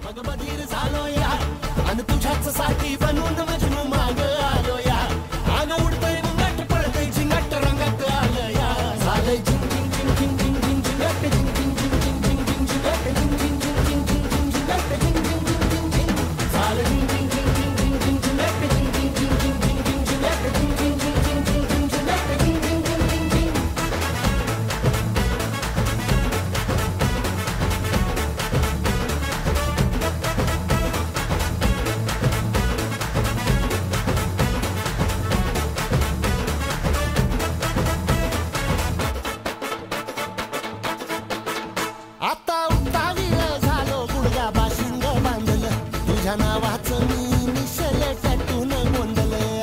मग बधीर झालो या आणि तुझ्याच साठी बनून मजनू माग आलो या आग उडतय मुंगट पडतय झिंगट रंगात आलं या झालंय झिंग झिंग झिंग झिंग झिंग झिंग झिंगट झिंग झिंग झिंग झिंग झिंग झिंग झिंगट झिंग झिंग झिंग झिंग झिंग झिंग झिंगट झिंग झिंग झिंग झिंग झिंग झालं झिंग झिंग झिंग झिंग झिंग झिंग झिंगट झिंग झिंग झिंग झिंग झिंग झिंग झिंग झिंगट झिंग झिंग झिंग झिंग झिंग झिंग झिंग झिंगट झिंग झिंग झिंग आता उतावीळ झालो गुडघा बाशिंग बांधलं तुझ्या नावाचं मी निशल टॅटून गोंधलं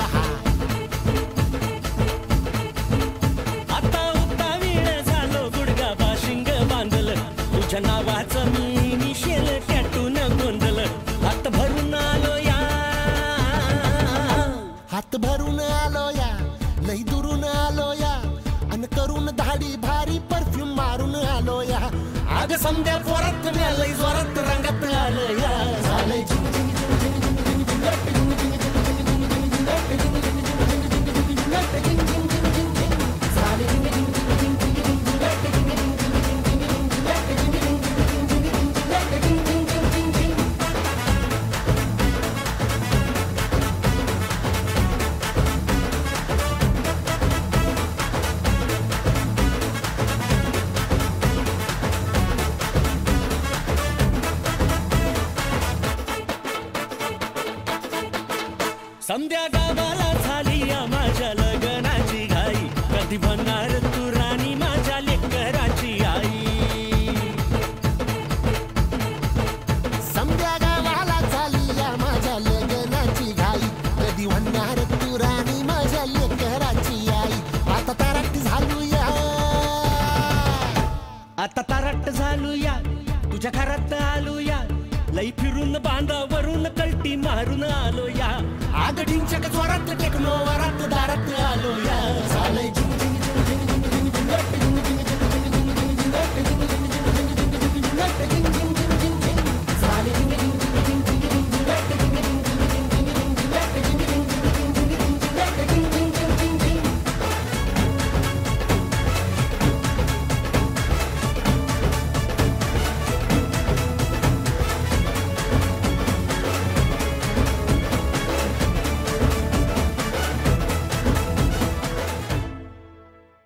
आता उतावीळ झालो गुडगा बाशिंग बांधलं तुझ्या नावाचं मी निशेल टॅटून गोंधलं हात भरून आलो या हात भरून आलो या लई दुरून आलो या अन करून धाडी भारी परफ्यूम मारून आलो या आग समद्या पोरात लई जोरात रंगात आलं या झालंय झिंग झिंग झिंग झिंग झिंग झिंग झिंगट झिंग झिंग झिंग झिंग झिंग झिंगट झिंग झिंग झिंग झिंग झिंग झिंगट झिंग झिंग झिंग झिंग झिंग झालंय झिंग झिंग झिंग झिंग झिंग झिंग झिंगट झिंग झिंग झिंग झिंग झिंग झिंग झिंगट झिंग झिंग झिंग झिंग झिंग झिंग झिंगट झिंग झिंग झिंग झिंग समद्या गावाला झाली या माझ्या लग्नाची घाई कधी बनणार तू राणी माझ्या लेकराची आई समद्या गावाला झाली या माझ्या लग्नाची घाई कधी म्हणणार तू राणी माझ्या लेकराची आई आता तारट झालो या आता तारट झालो या तुझ्या घरात आलो या लई फिरून बांधावरून कल्टी मारून आलो या आग ढिंचक जोरात टेक्नो वरात दारात आलो या झालंय झिंग झिंग झिंग झिंग झिंग झिंग झिंगट झिंग झिंग झिंग